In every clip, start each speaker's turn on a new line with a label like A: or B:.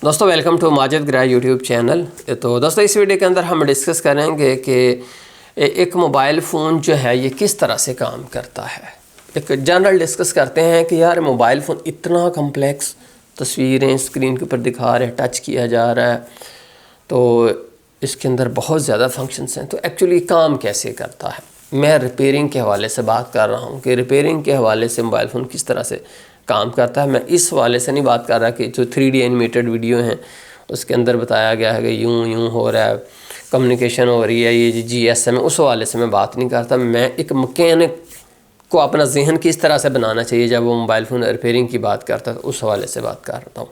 A: दोस्तों welcome to Majid ग्रा YouTube channel. तो दोस्तों इस वीडियो के अंदर हम डिस्कस करेंगे कि एक मोबाइल फ़ोन जो है ये किस तरह से काम करता है। एक जनरल डिस्कस करते हैं कि यार मोबाइल फ़ोन इतना कम्प्लेक्स, तस्वीरें स्क्रीन के ऊपर दिखा रहे हैं, टच किया जा रहा है, तो इसके अंदर बहुत ज़्यादा फंक्शंस हैं, तो एक्चुअली काम कैसे करता है। मैं रिपेयरिंग के हवाले से बात कर रहा हूँ कि रिपेयरिंग के हवाले से मोबाइल फ़ोन किस तरह से काम करता है। मैं इस हवाले से नहीं बात कर रहा कि जो 3D एनिमेटेड वीडियो हैं उसके अंदर बताया गया है कि यूं यूं हो रहा है, कम्युनिकेशन हो रही है, ये GSM, उस हवाले से मैं बात नहीं करता। मैं एक मैकेनिक को अपना जहन किस तरह से बनाना चाहिए जब वो मोबाइल फ़ोन रिपेयरिंग की बात करता है, तो उस हवाले से बात कर रहा हूँ।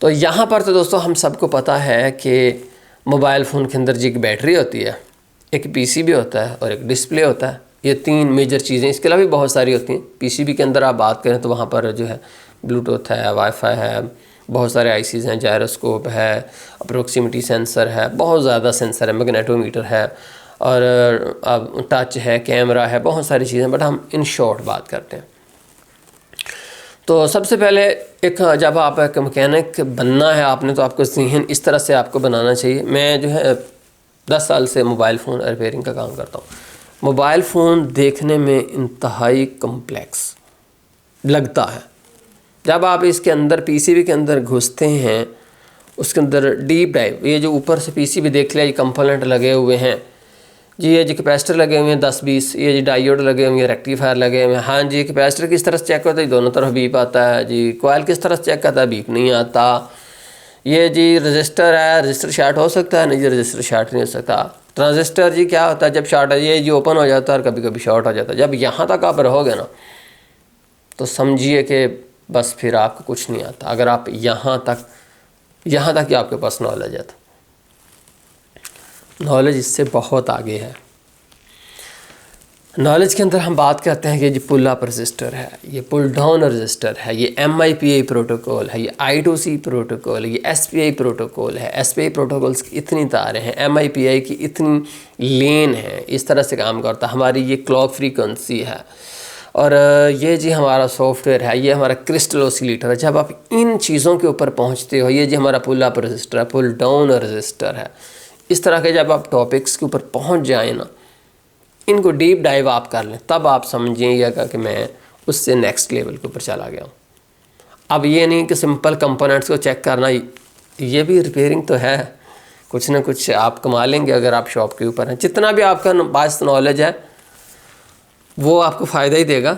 A: तो यहाँ पर तो दोस्तों हम सबको पता है कि मोबाइल फ़ोन के अंदर जी एक बैटरी होती है, एक PCB होता है और एक डिस्प्ले होता है। ये तीन मेजर चीज़ें, इसके अलावा भी बहुत सारी होती हैं। PCB के अंदर आप बात करें तो वहाँ पर जो है ब्लूटूथ है, वाईफाई है, बहुत सारे ICs हैं, जायरोस्कोप है, अप्रोक्सीमिटी सेंसर है, बहुत ज़्यादा सेंसर है, मैग्नेटोमीटर है और अब टच है, कैमरा है, बहुत सारी चीज़ें, बट हम इन शॉर्ट बात करते हैं। तो सबसे पहले एक जब आप एक मैकेनिक बनना है आपने, तो आपको जहन इस तरह से आपको बनाना चाहिए। मैं जो है 10 साल से मोबाइल फ़ोन रिपेयरिंग का काम करता हूँ। मोबाइल फ़ोन देखने में इंतहाई कम्प्लेक्स लगता है। जब आप इसके अंदर PCB के अंदर घुसते हैं, उसके अंदर डीप डाइव, ये जो ऊपर से PCB देख लिया, ये कंपोनेंट लगे हुए हैं जी, ये जो कैपेसिटर लगे हुए हैं 10-20, ये जी डायोड लगे हुए हैं, रेक्टिफायर लगे हुए हैं। हाँ जी, कैपेसिटर किस तरह से चेक होता है, दोनों तरफ बीप आता है जी। कॉइल किस तरह से चेक करता है, बीप नहीं आता। ये जी रजिस्टर है, रजिस्टर शार्ट हो सकता है, नहीं जी रजिस्टर शार्ट नहीं हो सकता। ट्रांजिस्टर जी क्या होता है, जब शार्ट है ये जी ओपन हो जाता है और कभी कभी शॉर्ट हो जाता है। जब यहाँ तक आप रहोगे ना तो समझिए कि बस फिर आपको कुछ नहीं आता। अगर आप यहाँ तक ही आपके पास नॉलेज है, तो नॉलेज इससे बहुत आगे है। नॉलेज के अंदर हम बात करते हैं कि ये पुल अप रजिस्टर है, ये पुल डाउन रजिस्टर है, ये MIPI प्रोटोकॉल है, ये I2C प्रोटोकॉल है, ये SPI प्रोटोकॉल है। SPI प्रोटोकॉल्स की इतनी तारें हैं, MIPI की इतनी लेन है, इस तरह से काम करता है। हमारी ये क्लॉक फ्रीक्वेंसी है और ये जी हमारा सॉफ्टवेयर है, ये हमारा क्रिस्टल ऑसिलेटर है। जब आप इन चीज़ों के ऊपर पहुँचते हो, ये जी हमारा पुल अप रजिस्टर है, पुल डाउन रजिस्टर है। इस तरह के जब आप टॉपिक्स के ऊपर पहुँच जाए ना, इनको डीप डाइव आप कर लें, तब आप समझिएगा कि मैं उससे नेक्स्ट लेवल के ऊपर चला गया हूँ। अब ये नहीं कि सिंपल कंपोनेंट्स को चेक करना, ये भी रिपेयरिंग तो है। कुछ ना कुछ आप कमा लेंगे अगर आप शॉप के ऊपर हैं। जितना भी आपका पास नॉलेज है वो आपको फ़ायदा ही देगा।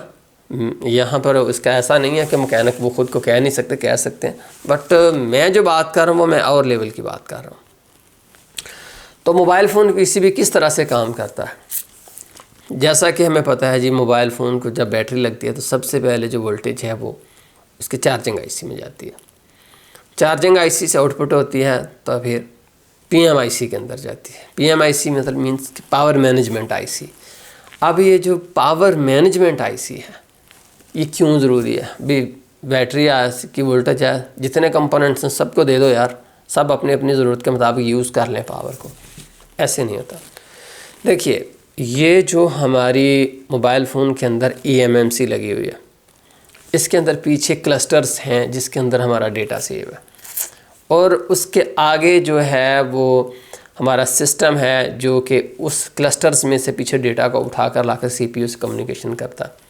A: यहाँ पर इसका ऐसा नहीं है कि मैकेनिक वो ख़ुद को कह नहीं सकते, कह सकते हैं, बट मैं जो बात कर रहा हूँ वो मैं और लेवल की बात कर रहा हूँ। तो मोबाइल फ़ोन PCB किस तरह से काम करता है, जैसा कि हमें पता है जी, मोबाइल फ़ोन को जब बैटरी लगती है तो सबसे पहले जो वोल्टेज है वो उसके चार्जिंग IC में जाती है। चार्जिंग IC से आउटपुट होती है तो फिर PMIC के अंदर जाती है। PMIC मतलब मीन्स पावर मैनेजमेंट IC। अब ये जो पावर मैनेजमेंट IC है ये क्यों ज़रूरी है भी, बैटरी की वोल्टेज है, जितने कंपोनेंट्स हैं सबको दे दो यार, सब अपनी अपनी ज़रूरत के मुताबिक यूज़ कर लें पावर को, ऐसे नहीं होता। देखिए, ये जो हमारी मोबाइल फ़ोन के अंदर eMMC लगी हुई है, इसके अंदर पीछे क्लस्टर्स हैं जिसके अंदर हमारा डेटा सेव है, और उसके आगे जो है वो हमारा सिस्टम है जो कि उस क्लस्टर्स में से पीछे डेटा को उठा कर लाकर CPU से कम्युनिकेशन करता है।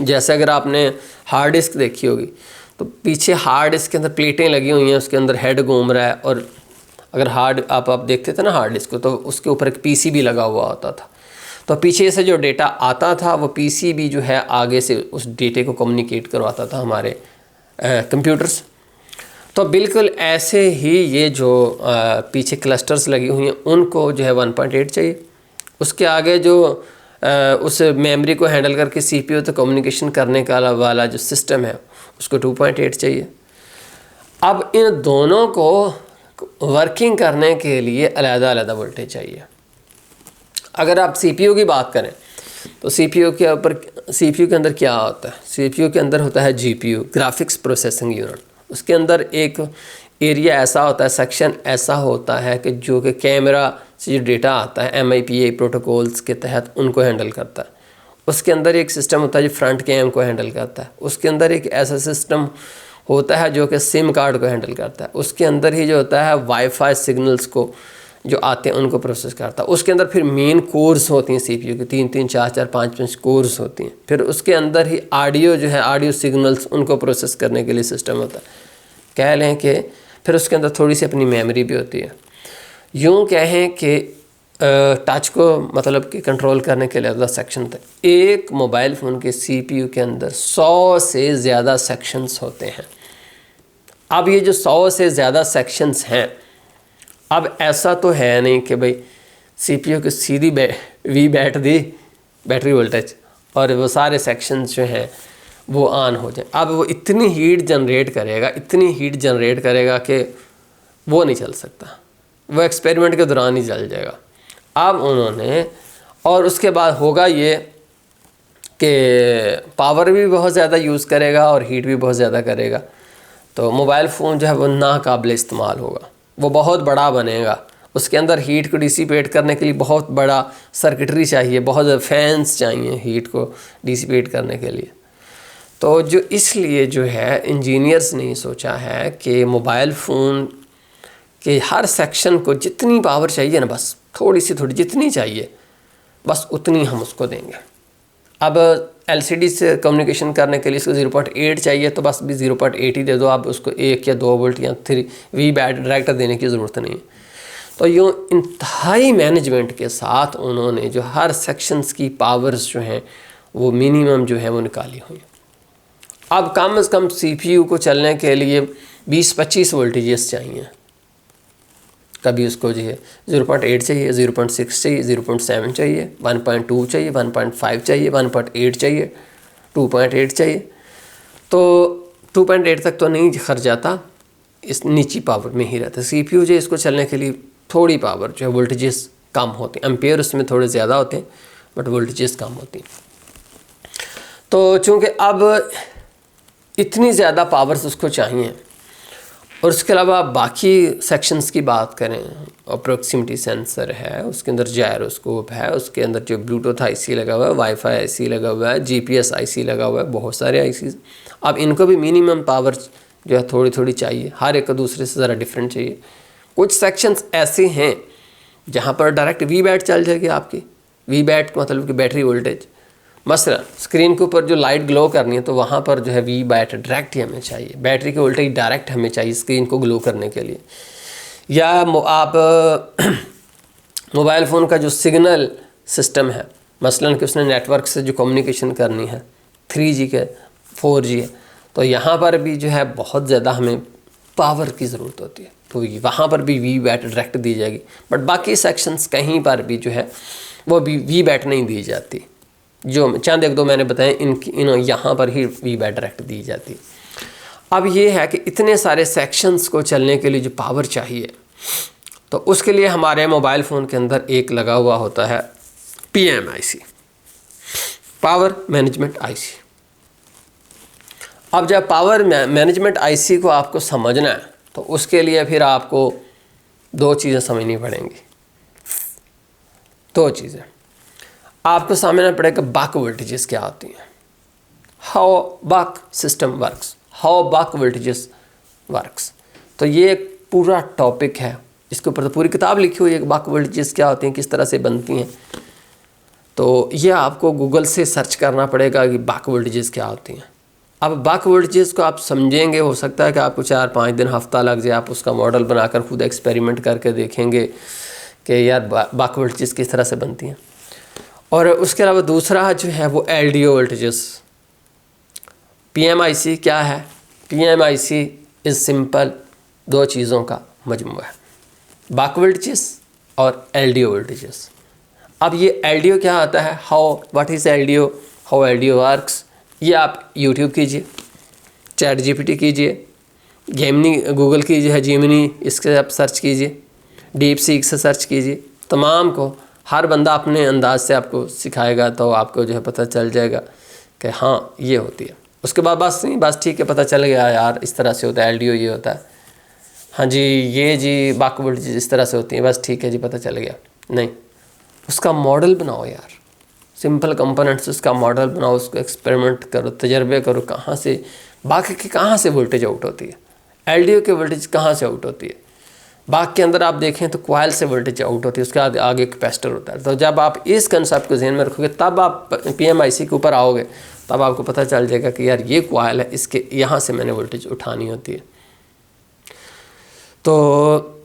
A: जैसे अगर आपने हार्ड डिस्क देखी होगी तो पीछे हार्ड डिस्क के अंदर प्लेटें लगी हुई हैं, उसके अंदर हेड घूम रहा है, और अगर हार्ड आप देखते थे ना हार्ड डिस्क को, तो उसके ऊपर एक PCB लगा हुआ होता था। तो पीछे से जो डेटा आता था वो PCB जो है आगे से उस डेटे को कम्युनिकेट करवाता था हमारे कंप्यूटर्स। तो बिल्कुल ऐसे ही ये जो पीछे क्लस्टर्स लगी हुई हैं उनको जो है 1.8 चाहिए। उसके आगे जो उस मेमोरी को हैंडल करके CPU तक कम्युनिकेशन करने का वाला जो सिस्टम है उसको 2.8 चाहिए। अब इन दोनों को वर्किंग करने के लिए अलग-अलग वोल्टेज चाहिए। अगर आप CPU की बात करें तो CPU के अंदर क्या होता है, CPU के अंदर होता है GPU, ग्राफिक्स प्रोसेसिंग यूनिट। उसके अंदर एक एरिया ऐसा होता है, सेक्शन ऐसा होता है कि जो कि कैमरा से जो डेटा आता है MIPI प्रोटोकॉल्स के तहत उनको हैंडल करता है। उसके अंदर एक सिस्टम होता है जो फ्रंट कैम को हैंडल करता है। उसके अंदर एक ऐसा सिस्टम होता है जो कि सिम कार्ड को हैंडल करता है, उसके अंदर ही जो होता है वाईफाई सिग्नल्स को जो आते हैं उनको प्रोसेस करता है। उसके अंदर फिर मेन कोर्स होती हैं सीपीयू की, 3-3, 4-4, 5-5 कोर्स होती हैं। फिर उसके अंदर ही ऑडियो जो है, ऑडियो सिग्नल्स उनको प्रोसेस करने के लिए सिस्टम होता है। कह लें कि फिर उसके अंदर थोड़ी सी अपनी मेमोरी भी होती है। यूँ कहें कि टच को मतलब कि कंट्रोल करने के लिए अलग सेक्शन था। एक मोबाइल फ़ोन के सीपीयू के अंदर 100 से ज़्यादा सेक्शंस होते हैं। अब ये जो 100 से ज़्यादा सेक्शंस हैं, अब ऐसा तो है नहीं कि भाई सीपीयू की सीधी वी बैठ दी बैटरी वोल्टेज और वो सारे सेक्शंस जो हैं वो ऑन हो जाए। अब वो इतनी हीट जनरेट करेगा कि वो नहीं चल सकता, वो एक्सपेरिमेंट के दौरान ही चल जाएगा। अब उन्होंने, और उसके बाद होगा ये कि पावर भी बहुत ज़्यादा यूज़ करेगा और हीट भी बहुत ज़्यादा करेगा, तो मोबाइल फ़ोन जो है वो नाकाबिल इस्तेमाल होगा, वो बहुत बड़ा बनेगा। उसके अंदर हीट को डिसिपेट करने के लिए बहुत बड़ा सर्किटरी चाहिए, बहुत फैंस चाहिए हीट को डिसिपेट करने के लिए। तो जो इसलिए जो है इंजीनियर्स ने सोचा है कि मोबाइल फ़ोन के हर सेक्शन को जितनी पावर चाहिए ना, बस थोड़ी जितनी चाहिए बस उतनी हम उसको देंगे। अब एलसीडी से कम्युनिकेशन करने के लिए इसको 0.8 चाहिए तो बस भी 0.8 ही दे दो, आप उसको 1 या 2 वोल्ट या 3 वी बैट डायरेक्ट देने की ज़रूरत नहीं है। तो यूँ इंतहाई मैनेजमेंट के साथ उन्होंने जो हर सेक्शंस की पावर्स जो हैं वो मिनिमम जो है वो निकाली हुई। अब कम से कम सीपीयू को चलने के लिए 20-25 वोल्टेजेस चाहिए। कभी उसको जो है 0.8 चाहिए, 0.6 चाहिए, 0.7 चाहिए, 1.2 चाहिए, 1.5 चाहिए, 1.8 चाहिए, 2.8 चाहिए। तो 2.8 तक तो नहीं खर्च जाता, इस नीची पावर में ही रहता है सीपीयू। जो इसको चलने के लिए थोड़ी पावर जो है वोल्टेजेस कम होते हैं, एम्पेयर उसमें थोड़े ज़्यादा होते हैं बट वोल्टेजेस कम होती हैं। तो चूँकि अब इतनी ज़्यादा पावर्स उसको चाहिए, और उसके अलावा बाकी सेक्शंस की बात करें, अप्रोक्सीमिटी सेंसर है, उसके अंदर जायरोस्कोप है, उसके अंदर जो ब्लूटूथ आईसी लगा हुआ है, वाईफाई आईसी लगा हुआ है, जीपीएस आईसी लगा हुआ है, बहुत सारे आईसी। अब इनको भी मिनिमम पावर जो है थोड़ी चाहिए, हर एक दूसरे से ज़रा डिफरेंट चाहिए। कुछ सेक्शंस ऐसे हैं जहाँ पर डायरेक्ट वी बैट चल जाएगी आपकी। वी बैट मतलब कि बैटरी वोल्टेज, मसला स्क्रीन के ऊपर जो लाइट ग्लो करनी है तो वहाँ पर जो है वी बैट डायरेक्ट ही हमें चाहिए, बैटरी की वोल्टेज डायरेक्ट हमें चाहिए स्क्रीन को ग्लो करने के लिए। या आप मोबाइल फ़ोन का जो सिग्नल सिस्टम है, मसलन कि उसने नेटवर्क से जो कम्युनिकेशन करनी है 3G के 4G है, तो यहाँ पर भी जो है बहुत ज़्यादा हमें पावर की ज़रूरत होती है, तो वहाँ पर भी वी बैट डायरेक्ट दी जाएगी। बट बाकी सेक्शंस कहीं पर भी जो है वो भी वी बैट नहीं दी जाती, जो चंद एक दो मैंने बताए यहाँ पर ही वी बैट डायरेक्ट दी जाती। अब ये है कि इतने सारे सेक्शंस को चलने के लिए जो पावर चाहिए, तो उसके लिए हमारे मोबाइल फ़ोन के अंदर एक लगा हुआ होता है PMIC, पावर मैनेजमेंट आईसी। अब जब पावर मैनेजमेंट आईसी को आपको समझना है तो उसके लिए फिर आपको दो चीज़ें समझनी पड़ेंगी। दो चीज़ें आपको समझना पड़ेगा, बक वोल्टेजेस क्या होती हैं, how buck system works, how buck voltages works. तो ये एक पूरा टॉपिक है, इसके ऊपर तो पूरी किताब लिखी हुई है, बक वोल्टेजेस क्या होती हैं, किस तरह से बनती हैं। तो ये आपको गूगल से सर्च करना पड़ेगा कि बक वोल्टेजेस क्या होती हैं। अब बक वोल्टेजेस को आप समझेंगे, हो सकता है कि आपको 4-5 दिन हफ्ता लग जाए, आप उसका मॉडल बनाकर खुद एक्सपेरिमेंट करके देखेंगे कि यार बक वोल्टेजेस किस तरह से बनती हैं। और उसके अलावा दूसरा जो है वो LDO वोल्टेजेस। PMIC क्या है? PMIC इज़ सिंपल दो चीज़ों का मजमूआ है, बक वोल्टेजेस और LDO वोल्टेजेस। अब ये LDO क्या आता है, what is LDO, how LDO works, ये आप YouTube कीजिए, ChatGPT कीजिए, गूगल की जो है जेमिनी, इसके आप सर्च कीजिए, DeepSeek से सर्च कीजिए, तमाम को हर बंदा अपने अंदाज से आपको सिखाएगा, तो आपको जो है पता चल जाएगा कि हाँ ये होती है। उसके बाद बस ठीक है, पता चल गया यार इस तरह से होता है, LDO ये होता है, हाँ जी ये जी बक वोल्टेज इस तरह से होती है, बस ठीक है जी पता चल गया। नहीं, उसका मॉडल बनाओ यार, सिंपल कंपोनेंट्स उसका मॉडल बनाओ, उसको एक्सपेरिमेंट करो, तजर्बे करो, कहाँ से बाकी की कहाँ से वोल्टेज आउट होती है, LDO की वोल्टेज कहाँ से आउट होती है, बाकी के अंदर आप देखें तो कॉइल से वोल्टेज आउट होती है, उसके बाद आगे कैपेसिटर होता है। तो जब आप इस कंसेप्ट को ध्यान में रखोगे तब आप PMIC के ऊपर आओगे, तब आपको पता चल जाएगा कि यार ये कॉइल है, इसके यहाँ से मैंने वोल्टेज उठानी होती है। तो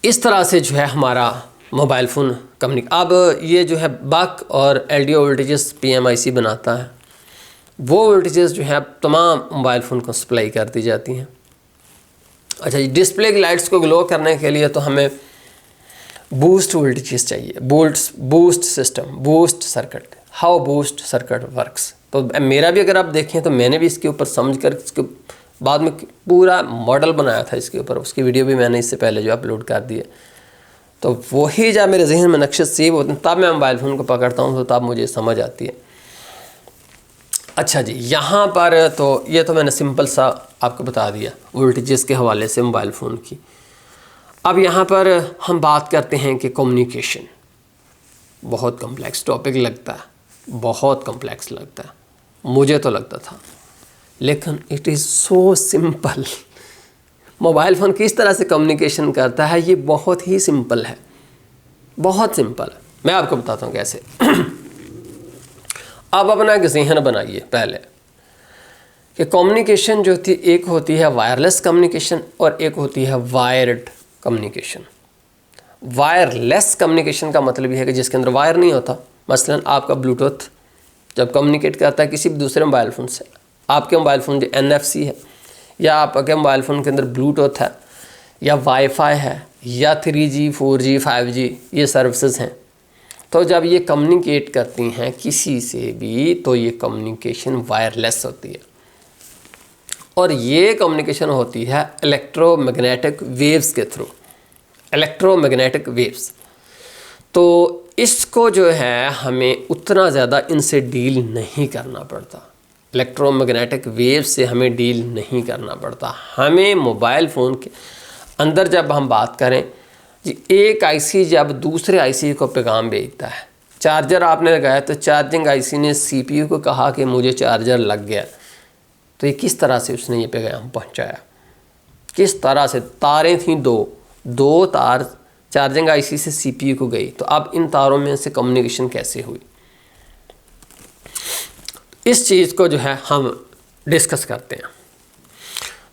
A: इस तरह से जो है हमारा मोबाइल फ़ोन अब ये जो है बक और LDO वोल्टेजेस PMIC बनाता है, वो वोल्टेजेस जो है तमाम मोबाइल फ़ोन को सप्लाई कर दी जाती हैं। अच्छा जी, डिस्प्ले की लाइट्स को ग्लो करने के लिए तो हमें बूस्ट वोल्टेजेस चाहिए, boost system, boost circuit. How boost circuit works, तो मेरा भी अगर आप देखें तो मैंने भी इसके ऊपर समझ कर इसके बाद में पूरा मॉडल बनाया था इसके ऊपर, उसकी वीडियो भी मैंने इससे पहले जो अपलोड कर दी है। तो वही जब मेरे जहन में नक्शे सेव होते हैं तब मैं मोबाइल फ़ोन को पकड़ता हूँ, तो तब मुझे समझ आती है। अच्छा जी, यहाँ पर तो ये तो मैंने सिंपल सा आपको बता दिया वोल्टेजेस के हवाले से मोबाइल फ़ोन की। अब यहाँ पर हम बात करते हैं कि कम्युनिकेशन बहुत कम्प्लेक्स टॉपिक लगता है, बहुत कम्प्लेक्स लगता है, मुझे तो लगता था, लेकिन it is so simple. Mobile phone किस तरह से कम्युनिकेशन करता है ये बहुत ही सिंपल है, बहुत सिंपल है। मैं आपको बताता हूँ कैसे। अब अपना एक ज़हन बनाइए पहले कि कम्युनिकेशन जो होती है, एक होती है वायरलेस कम्युनिकेशन और एक होती है वायर्ड कम्युनिकेशन। वायरलेस कम्युनिकेशन का मतलब ये है कि जिसके अंदर वायर नहीं होता, मसलन आपका ब्लूटूथ जब कम्युनिकेट करता है किसी भी दूसरे मोबाइल फ़ोन से, आपके मोबाइल फ़ोन जो NFC है या आपके मोबाइल फ़ोन के अंदर ब्लूटूथ है या वाईफाई है या 3G 4G 5G ये सर्विसेज हैं, तो जब ये कम्युनिकेट करती हैं किसी से भी तो ये कम्युनिकेशन वायरलेस होती है। और ये कम्युनिकेशन होती है इलेक्ट्रोमैग्नेटिक वेव्स के थ्रू, इलेक्ट्रोमैग्नेटिक वेव्स। तो इसको जो है हमें उतना ज़्यादा इनसे डील नहीं करना पड़ता, इलेक्ट्रोमैग्नेटिक वेव से हमें डील नहीं करना पड़ता। हमें मोबाइल फ़ोन के अंदर जब हम बात करें जी, एक IC जब दूसरे IC को पैगाम भेजता है, चार्जर आपने लगाया तो चार्जिंग IC ने CPU को कहा कि मुझे चार्जर लग गया, तो ये किस तरह से उसने ये पैगाम पहुंचाया, किस तरह से, तारें थीं दो तार चार्जिंग IC से CPU को गई, तो अब इन तारों में से कम्युनिकेशन कैसे हुई, इस चीज़ को जो है हम डिस्कस करते हैं।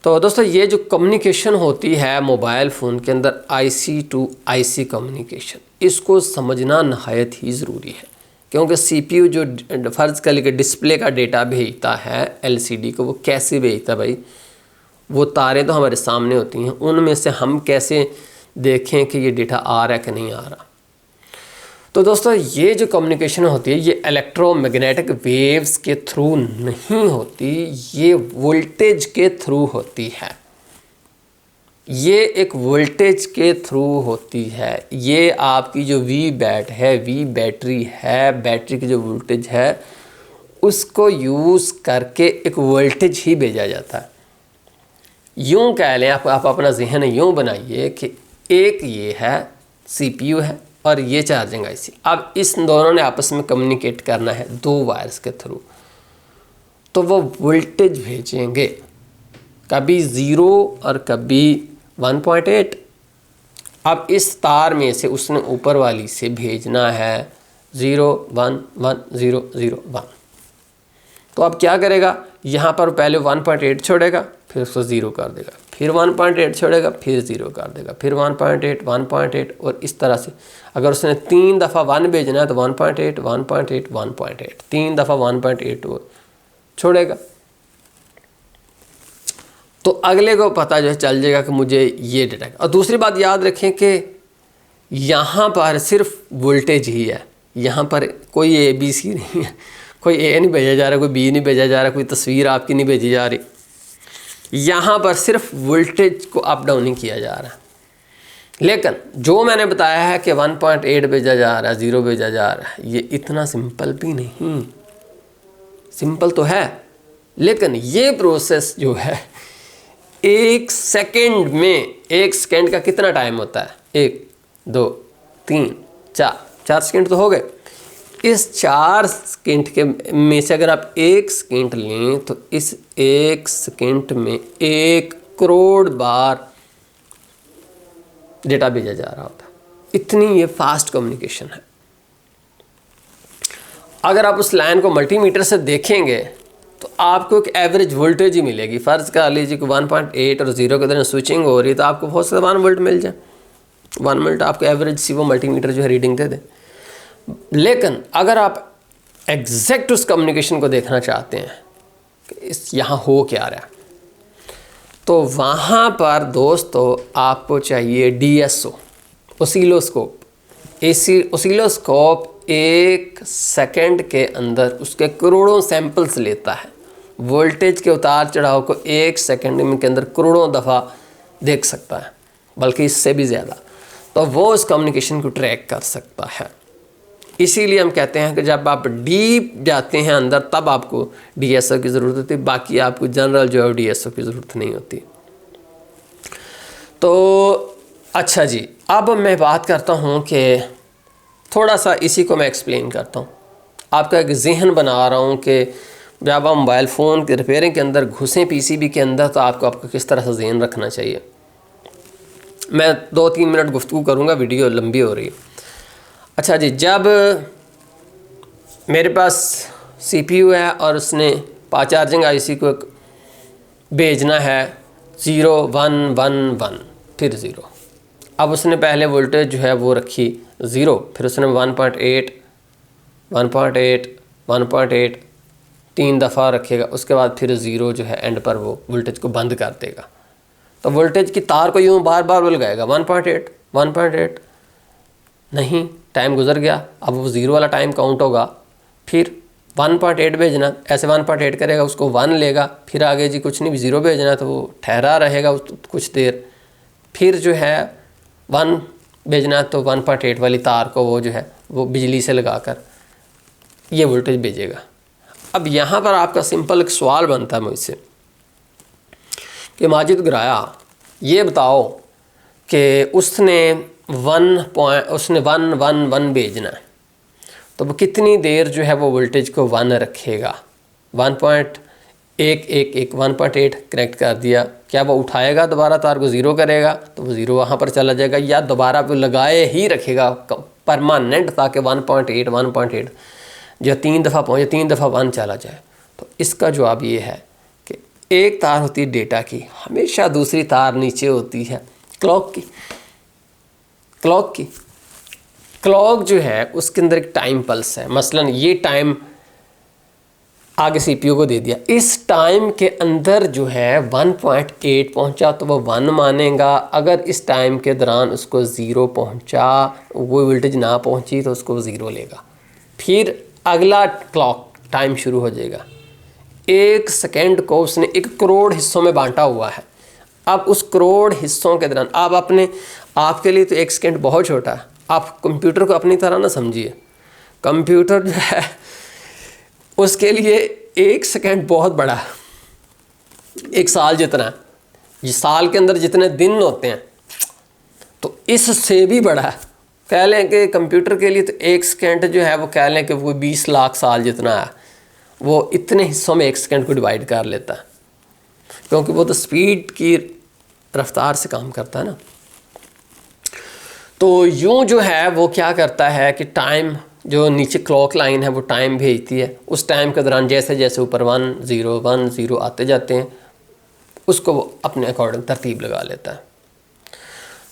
A: तो दोस्तों ये जो कम्युनिकेशन होती है मोबाइल फ़ोन के अंदर IC to IC कम्युनिकेशन, इसको समझना नहायत ही ज़रूरी है, क्योंकि CPU जो फ़र्ज़ कर लेकर डिस्प्ले का डेटा भेजता है LCD को, वो कैसे भेजता है भाई, वो तारें तो हमारे सामने होती हैं, उनमें से हम कैसे देखें कि ये डेटा आ रहा है कि नहीं आ रहा। तो दोस्तों ये जो कम्युनिकेशन होती है ये इलेक्ट्रोमैग्नेटिक वेव्स के थ्रू नहीं होती, ये वोल्टेज के थ्रू होती है, ये एक वोल्टेज के थ्रू होती है। ये आपकी जो V-बैट है, V बैटरी है, बैटरी की जो वोल्टेज है उसको यूज़ करके एक वोल्टेज ही भेजा जाता है। यूँ कह लें, आप अपना जहन यूँ बनाइए कि एक ये है CPU है और ये चार्जिंग IC, अब इस दोनों ने आपस में कम्युनिकेट करना है 2 वायर्स के थ्रू, तो वो वोल्टेज भेजेंगे कभी 0 और कभी 1.8। अब इस तार में से उसने ऊपर वाली से भेजना है 0 1 1 0 0 1, तो अब क्या करेगा, यहाँ पर पहले 1.8 छोड़ेगा, फिर उसको 0 कर देगा, फिर 1.8 छोड़ेगा, फिर 0 कर देगा, फिर 1.8 1.8, और इस तरह से अगर उसने 3 दफ़ा 1 भेजना है तो 1.8 1.8 1.8, 3 दफ़ा 1.8 वो छोड़ेगा, तो अगले को पता जो है चल जाएगा कि मुझे ये डेटा। और दूसरी बात याद रखें कि यहाँ पर सिर्फ वोल्टेज ही है, यहाँ पर कोई ABC नहीं है, कोई A नहीं भेजा जा रहा, कोई B नहीं भेजा जा रहा, कोई तस्वीर आपकी नहीं भेजी जा रही, यहाँ पर सिर्फ वोल्टेज को अप डाउन नहीं किया जा रहा। लेकिन जो मैंने बताया है कि 1.8 भेजा जा रहा है, 0 भेजा जा रहा है, ये इतना सिंपल भी नहीं, सिंपल तो है लेकिन ये प्रोसेस जो है 1 सेकंड में, 1 सेकंड का कितना टाइम होता है, 1 2 3 4 4 सेकंड तो हो गए, इस 4 सेकंड के में से अगर आप 1 सेकंड लें तो इस 1 सेकंड में 1 करोड़ बार डेटा भेजा जा रहा होता है। इतनी ये फास्ट कम्युनिकेशन है। अगर आप उस लाइन को मल्टीमीटर से देखेंगे तो आपको एक एवरेज वोल्टेज ही मिलेगी। फ़र्ज़ कर लीजिए कि 1.8 और 0 के दरमियान स्विचिंग हो रही है तो आपको बहुत से 1 वोल्ट मिल जाए। 1 वोल्ट आपको एवरेज सी वो मल्टीमीटर जो है रीडिंग दे दे। लेकिन अगर आप एग्जैक्ट उस कम्युनिकेशन को देखना चाहते हैं कि इस यहाँ हो क्या रहा है, तो वहाँ पर दोस्तों आपको चाहिए DSO, ओसिलोस्कोप। ओसिलोस्कोप 1 सेकंड के अंदर उसके करोड़ों सैंपल्स लेता है। वोल्टेज के उतार चढ़ाव को 1 सेकंड के अंदर करोड़ों दफ़ा देख सकता है, बल्कि इससे भी ज़्यादा। तो वो उस कम्युनिकेशन को ट्रैक कर सकता है। इसीलिए हम कहते हैं कि जब आप डीप जाते हैं अंदर तब आपको DSO की ज़रूरत होती है, बाकी आपको जनरल जो है DSO की ज़रूरत नहीं होती। तो अच्छा जी, अब मैं बात करता हूँ कि थोड़ा सा इसी को मैं एक्सप्लेन करता हूँ। आपका एक जहन बना रहा हूँ कि जब आप मोबाइल फ़ोन के रिपेयरिंग के अंदर घुसें PCB के अंदर तो आपको किस तरह से जहन रखना चाहिए। मैं 2-3 मिनट गुफ्तगू करूँगा, वीडियो लंबी हो रही है। अच्छा जी, जब मेरे पास CPU है और उसने फास्ट चार्जिंग IC को भेजना है 0 1 1 1 फिर 0। अब उसने पहले वोल्टेज जो है वो रखी 0, फिर उसने 1.8 1.8 1.8 3 दफ़ा रखेगा, उसके बाद फिर 0 जो है एंड पर वो वोल्टेज को बंद कर देगा। तो वोल्टेज की तार को यूँ बार बार लगाएगा 1.8 1.8, नहीं, टाइम गुजर गया, अब वो 0 वाला टाइम काउंट होगा, फिर 1.8 भेजना, ऐसे 1.8 करेगा, उसको 1 लेगा, फिर आगे जी कुछ नहीं 0 भेजना तो वो ठहरा रहेगा कुछ देर, फिर जो है 1 भेजना तो 1.8 वाली तार को वो जो है वो बिजली से लगाकर ये वोल्टेज भेजेगा। अब यहाँ पर आपका सिंपल एक सवाल बनता है मुझसे कि माजिद गिराया, ये बताओ कि उसने 1 1 1 भेजना है तो वो कितनी देर जो है वो वोल्टेज को 1 रखेगा। 1.111 1.8 कनेक्ट कर दिया, क्या वो उठाएगा दोबारा तार को 0 करेगा तो वो 0 वहाँ पर चला जाएगा, या दोबारा वो लगाए ही रखेगा परमानेंट ताकि 1.8 1.8 जो 3 दफ़ा पहुँचे 3 दफ़ा 1 चला जाए। तो इसका जवाब ये है कि एक तार होती है डेटा की, हमेशा दूसरी तार नीचे होती है क्लॉक की। क्लॉक जो है उसके अंदर एक टाइम पल्स है। मसलन ये टाइम आगे CPU को दे दिया, इस टाइम के अंदर जो है 1.8 पहुंचा तो वो 1 मानेगा, अगर इस टाइम के दौरान उसको 0 पहुंचा, वो वोल्टेज ना पहुंची तो उसको 0 लेगा। फिर अगला क्लॉक टाइम शुरू हो जाएगा। 1 सेकेंड को उसने 1 करोड़ हिस्सों में बांटा हुआ है। अब उस करोड़ हिस्सों के दौरान आपके लिए तो 1 सेकेंड बहुत छोटा है। आप कंप्यूटर को अपनी तरह ना समझिए, कंप्यूटर जो है उसके लिए 1 सेकेंड बहुत बड़ा है, 1 साल जितना है। ये साल के अंदर जितने दिन होते हैं तो इससे भी बड़ा है। कह लें कि कंप्यूटर के लिए तो 1 सेकेंड जो है वो कह लें कि वो 20 लाख साल जितना है, वो इतने हिस्सों में 1 सेकेंड को डिवाइड कर लेता है, क्योंकि वो तो स्पीड की रफ्तार से काम करता है ना। तो यूँ जो है वो क्या करता है कि टाइम जो नीचे क्लॉक लाइन है वो टाइम भेजती है, उस टाइम के दौरान जैसे जैसे ऊपर 1 0 1 0 आते जाते हैं उसको वो अपने अकॉर्डिंग तरतीब लगा लेता है।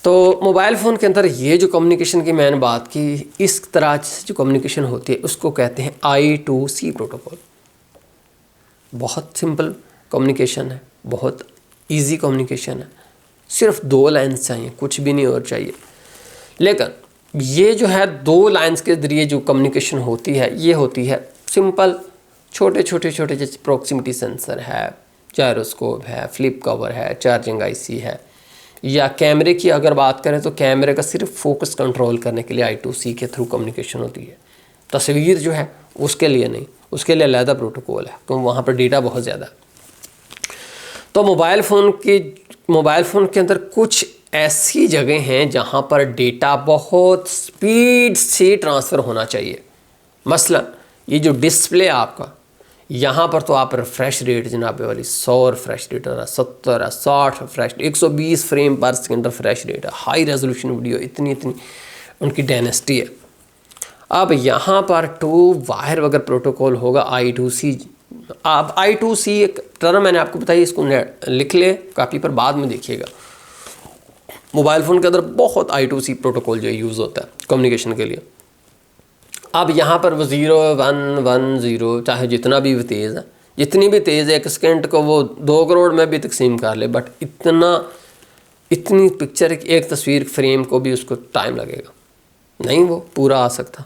A: तो मोबाइल फ़ोन के अंदर ये जो कम्युनिकेशन की मैंने बात की, इस तरह जो कम्युनिकेशन होती है उसको कहते हैं I2C प्रोटोकॉल। बहुत सिंपल कम्युनिकेशन है, बहुत इजी कम्युनिकेशन है, सिर्फ 2 लाइन्स चाहिए, कुछ भी नहीं और चाहिए। लेकिन ये जो है 2 लाइन्स के ज़रिए जो कम्युनिकेशन होती है ये होती है सिंपल, छोटे जैसे प्रॉक्सिमिटी सेंसर है, जायरोस्कोप है, फ्लिप कवर है, चार्जिंग IC है, या कैमरे की अगर बात करें तो कैमरे का सिर्फ फोकस कंट्रोल करने के लिए I2C के थ्रू कम्युनिकेशन होती है। तस्वीर जो है उसके लिए नहीं, उसके लिए अलग प्रोटोकॉल है क्योंकि वहाँ पर डेटा बहुत ज़्यादा। तो मोबाइल फ़ोन के अंदर कुछ ऐसी जगह हैं जहाँ पर डेटा बहुत स्पीड से ट्रांसफ़र होना चाहिए। मसलन ये जो डिस्प्ले आपका, यहाँ पर तो आप रिफ्रेश रेट जनाबे वाली 100 रिफ्रेश रेट है, 70 है, 60 रिफ्रेश, 120 फ्रेम पर सेकंड रिफ्रेश रेट है, हाई रेजोल्यूशन वीडियो, इतनी उनकी डायनेस्टी है। अब यहाँ पर टू वायर अगर प्रोटोकॉल होगा I2C, आप I2C एक टर्म मैंने आपको बताई, इसको लिख ले कापी पर, बाद में देखिएगा। मोबाइल फ़ोन के अंदर बहुत I2C प्रोटोकॉल जो यूज़ होता है कम्युनिकेशन के लिए। अब यहाँ पर वो 0 1 1 0 चाहे जितना भी तेज़ है, जितनी भी तेज़ है, 1 सेकेंड को वो 2 करोड़ में भी तकसीम कर ले, बट इतनी पिक्चर, एक तस्वीर फ्रेम को भी उसको टाइम लगेगा, नहीं वो पूरा आ सकता।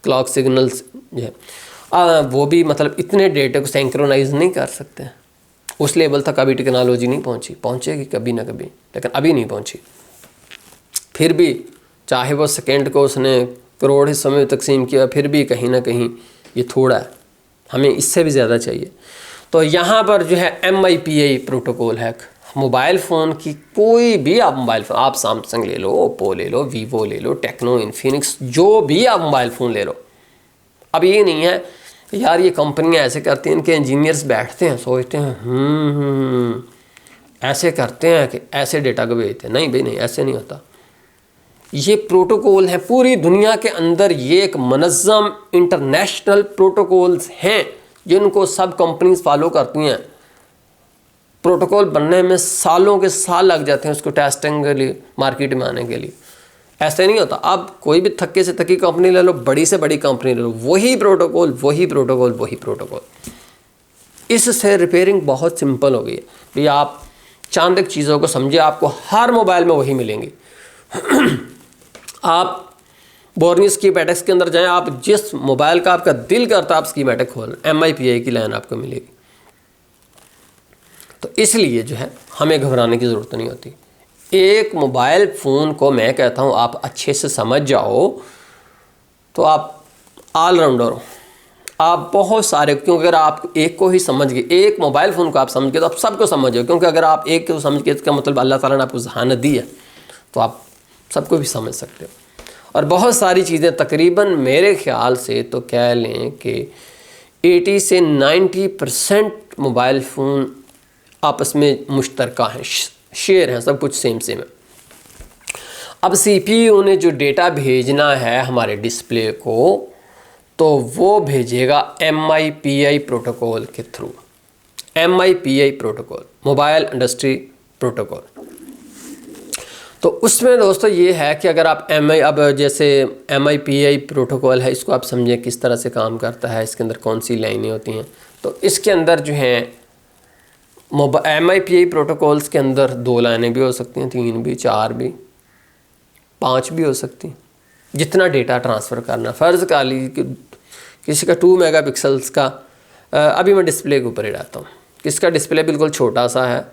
A: क्लॉक सिग्नल्स जो है वो भी मतलब इतने डेटे को सिंक्रोनाइज नहीं कर सकते हैं, उस लेवल तक अभी टेक्नोलॉजी नहीं पहुंची, पहुंचेगी कभी ना कभी, लेकिन अभी नहीं पहुंची। फिर भी चाहे वो सेकेंड को उसने करोड़ हिस्सों में तकसीम किया, फिर भी कहीं ना कहीं ये थोड़ा है, हमें इससे भी ज़्यादा चाहिए। तो यहाँ पर जो है MIPI प्रोटोकॉल है। मोबाइल फ़ोन की कोई भी आप मोबाइल फ़ोन, आप सैमसंग ले लो, ओप्पो ले लो, वीवो ले लो, टेक्नो, इन्फिनिक्स, जो भी आप मोबाइल फ़ोन ले लो। अब ये नहीं है कि यार ये कंपनियां ऐसे करती हैं, इनके इंजीनियर्स बैठते हैं सोचते हैं ऐसे करते हैं कि ऐसे डेटा को भेजते हैं। नहीं भाई नहीं, ऐसे नहीं होता। ये प्रोटोकॉल है पूरी दुनिया के अंदर, ये एक मनज़्ज़म इंटरनेशनल प्रोटोकॉल्स हैं जिनको सब कंपनीज फॉलो करती हैं। प्रोटोकॉल बनने में सालों के साल लग जाते हैं उसको टेस्टिंग के लिए, मार्केट में आने के लिए। ऐसे नहीं होता। अब कोई भी थक्के से थकी कंपनी ले लो, बड़ी से बड़ी कंपनी ले लो, वही प्रोटोकॉल वही प्रोटोकॉल वही प्रोटोकॉल। इससे रिपेयरिंग बहुत सिंपल हो गई है भाई। आप चांद एक चीज़ों को समझे, आपको हर मोबाइल में वही मिलेंगी। आप बोर्नी स्कीमेटिक्स के अंदर जाएं, आप जिस मोबाइल का आपका दिल करता है आप स्कीमेटिक खोल, MIPI की लाइन आपको मिलेगी। तो इसलिए जो है हमें घबराने की ज़रूरत नहीं होती। एक मोबाइल फ़ोन को मैं कहता हूँ आप अच्छे से समझ जाओ तो आप ऑलराउंडर हो, आप बहुत सारे, क्योंकि अगर आप एक को ही समझ गए, एक मोबाइल फ़ोन को आप समझ गए तो आप सबको समझ गए। क्योंकि अगर आप एक को समझ गए इसका मतलब अल्लाह ताला ने आपको ज़हानत दी है तो आप सबको भी समझ सकते हो। और बहुत सारी चीज़ें तकरीबन मेरे ख्याल से तो कह लें कि 80 से 90% मोबाइल फ़ोन आपस में मुश्तरका हैं, शेयर हैं, सब कुछ सेम है। अब CPU ने जो डेटा भेजना है हमारे डिस्प्ले को, तो वो भेजेगा MIPI प्रोटोकॉल के through. MIPI protocol, mobile industry protocol. तो उसमें दोस्तों ये है कि अगर आप अब जैसे MIPI प्रोटोकॉल है, इसको आप समझें किस तरह से काम करता है, इसके अंदर कौन सी लाइनें होती हैं। तो इसके अंदर जो हैं MIPI प्रोटोकॉल्स के अंदर 2 लाइनें भी हो सकती हैं, 3 भी, 4 भी, 5 भी हो सकती हैं। जितना डेटा ट्रांसफ़र करना, फ़र्ज़ कर लीजिए किसी का 2 मेगापिक्सल्स का, अभी मैं डिस्प्ले के ऊपर ही रहता हूँ, किसी का डिस्प्ले बिल्कुल छोटा सा है,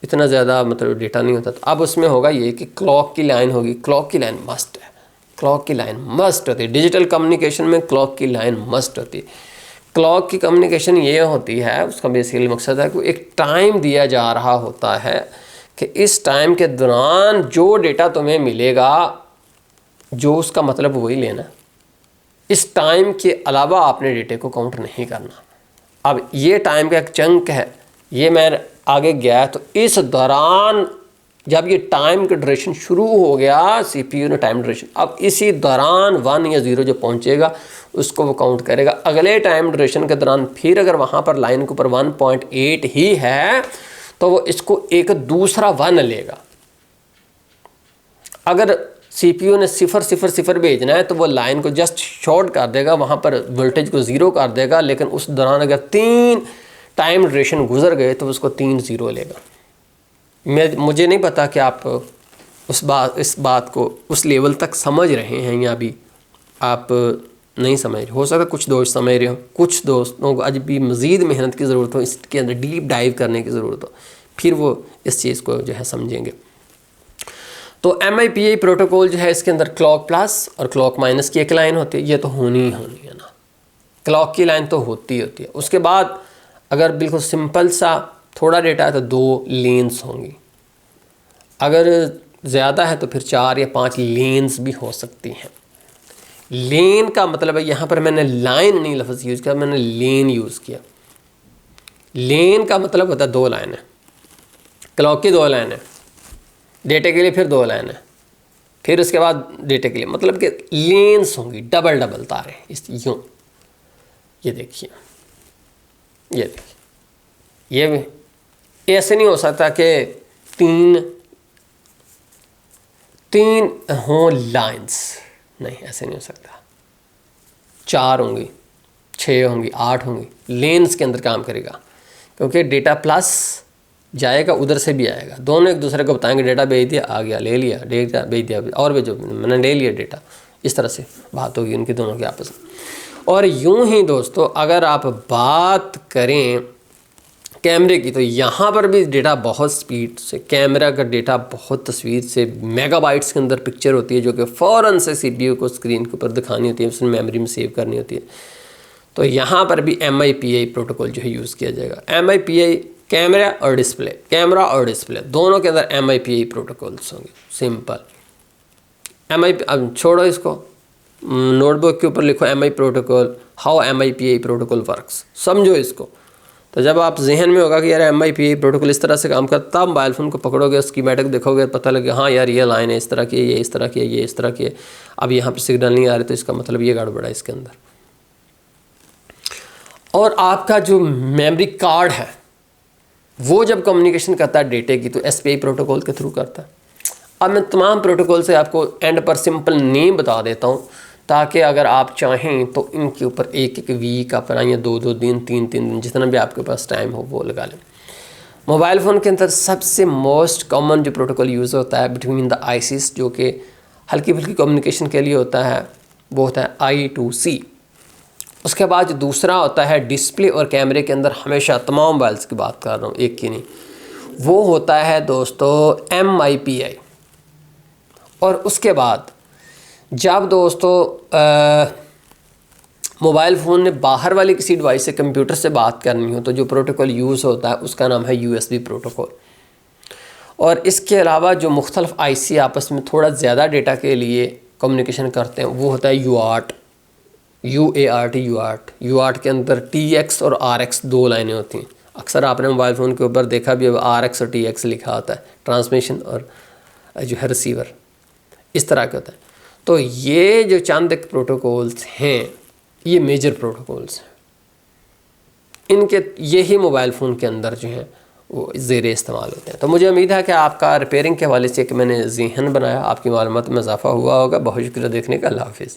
A: इतना ज़्यादा मतलब डेटा नहीं होता। तो अब उसमें होगा ये कि क्लॉक की लाइन होगी। क्लॉक की लाइन मस्ट है, क्लॉक की लाइन मस्ट होती है। डिजिटल कम्युनिकेशन में क्लॉक की लाइन मस्ट होती है। क्लॉक की कम्युनिकेशन ये होती है, उसका बेसिकली मकसद है कि एक टाइम दिया जा रहा होता है कि इस टाइम के दौरान जो डेटा तुम्हें मिलेगा, जो उसका मतलब वही लेना, इस टाइम के अलावा आपने डेटे को काउंट नहीं करना। अब ये टाइम का एक चंक है, ये मैं आगे गया तो इस दौरान जब ये टाइम का ड्यूरेशन शुरू हो गया, CPU ने टाइम ड्यूरेशन, अब इसी दौरान 1 या 0 जो पहुंचेगा उसको वो काउंट करेगा। अगले टाइम ड्यूरेशन के दौरान फिर अगर वहाँ पर लाइन के ऊपर 1.8 ही है तो वो इसको एक दूसरा 1 लेगा। अगर CPU ने 0 0 0 भेजना है तो वो लाइन को जस्ट शॉर्ट कर देगा, वहाँ पर वोल्टेज को 0 कर देगा, लेकिन उस दौरान अगर 3 टाइम ड्यूरेशन गुजर गए तो उसको 3 0 लेगा। मुझे नहीं पता कि आप इस बात को उस लेवल तक समझ रहे हैं या भी आप नहीं समझ रहे। हो सकता है कुछ दोस्त समझ रहे हो, कुछ दोस्तों को आज भी मज़ीद मेहनत की ज़रूरत हो, इसके अंदर डीप डाइव करने की ज़रूरत हो, फिर वो इस चीज़ को जो है समझेंगे। तो MIPI प्रोटोकॉल जो है इसके अंदर क्लॉक प्लस और क्लॉक माइनस की एक लाइन होती है, ये तो होनी ही होनी है ना, क्लॉक की लाइन तो होती है। उसके बाद अगर बिल्कुल सिंपल सा थोड़ा डेटा है तो 2 लेन्स होंगी, अगर ज़्यादा है तो फिर 4 या 5 लेन्स भी हो सकती हैं। लेन का मतलब है, यहाँ पर मैंने लाइन नहीं लफ्ज़ यूज़ किया, मैंने लेन यूज़ किया। लेन का मतलब होता है 2 लाइनें, क्लॉक की 2 लाइनें, डेटे के लिए फिर 2 लाइनें, फिर उसके बाद डेटे के लिए, मतलब कि लेन्स होंगी, डबल डबल तारें इस यूँ। ये देखिए, ये ऐसे नहीं हो सकता कि तीन हों लाइंस, नहीं ऐसे नहीं हो सकता। 4 होंगी, 6 होंगी, 8 होंगी, लेन्स के अंदर काम करेगा, क्योंकि डेटा प्लस जाएगा, उधर से भी आएगा, दोनों एक दूसरे को बताएंगे डेटा भेज दिया, आ गया, ले लिया, डेटा भेज दिया और भेजो, मैंने ले लिया डेटा। इस तरह से बात होगी उनकी दोनों की आपस में। और यूं ही दोस्तों अगर आप बात करें कैमरे की, तो यहाँ पर भी डेटा बहुत स्पीड से, कैमरा का डेटा बहुत तस्वीर से मेगाबाइट्स के अंदर पिक्चर होती है, जो कि फ़ौरन से CPU को स्क्रीन के ऊपर दिखानी होती है, उसमें मेमोरी में सेव करनी होती है। तो यहाँ पर भी MIPI प्रोटोकॉल जो है यूज़ किया जाएगा। MIPI कैमरा और डिस्प्ले दोनों के अंदर MIPI प्रोटोकॉल्स होंगे। सिंपल अब छोड़ो इसको, नोटबुक के ऊपर लिखो MI protocol, how MIPI protocol works, समझो इसको। तो जब आप जहन में होगा कि यार MIPI प्रोटोकॉल इस तरह से काम करता, तब मोबाइल फ़ोन को पकड़ोगे, स्कीमेटिक देखोगे, पता लगे हाँ यार ये लाइन है इस तरह की है, ये इस तरह की है, ये इस तरह की है, अब यहाँ पर सिग्नल नहीं आ रहे तो इसका मतलब ये गड़बड़ है इसके अंदर। और आपका जो मेमोरी कार्ड है वो जब कम्युनिकेशन करता है डेटे की, तो SPI प्रोटोकॉल के थ्रू करता है। अब मैं तमाम प्रोटोकॉल से आपको एंड पर सिंपल नेम बता देता हूँ, ताकि अगर आप चाहें तो इनके ऊपर एक वीक आप या 2 दिन 3 दिन जितना भी आपके पास टाइम हो वो लगा लें। मोबाइल फ़ोन के अंदर सबसे मोस्ट कॉमन जो प्रोटोकॉल यूज़ होता है बिटवीन द ICs, जो कि हल्की फुल्की कम्युनिकेशन के लिए होता है, वो होता है I2C। उसके बाद जो दूसरा होता है डिस्प्ले और कैमरे के अंदर, हमेशा तमाम मोबाइल्स की बात कर रहा हूँ, एक की नहीं, वो होता है दोस्तों MIPI। और उसके बाद जब दोस्तों मोबाइल फ़ोन ने बाहर वाली किसी डिवाइस से, कंप्यूटर से बात करनी हो, तो जो प्रोटोकॉल यूज़ होता है उसका नाम है USB प्रोटोकॉल। और इसके अलावा जो मुख्तलिफ IC आपस में थोड़ा ज़्यादा डेटा के लिए कम्युनिकेशन करते हैं, वो होता है UART। UART के अंदर TX और RX 2 लाइनें होती हैं। अक्सर आपने मोबाइल फ़ोन के ऊपर देखा भी, RX और TX लिखा होता है, ट्रांसमिशन और जो है रिसीवर, इस तरह का होता है। तो ये जो चंद एक प्रोटोकॉल्स हैं, ये मेजर प्रोटोकॉल्स हैं, इनके यही मोबाइल फ़ोन के अंदर जो हैं वो ज़ेरे इस्तेमाल होते हैं। तो मुझे उम्मीद है कि आपका रिपेयरिंग के हवाले से कि मैंने ज़हन बनाया, आपकी मालूमात में इजाफ़ा हुआ होगा। बहुत शुक्रिया देखने का। अल्लाह हाफ़िज़।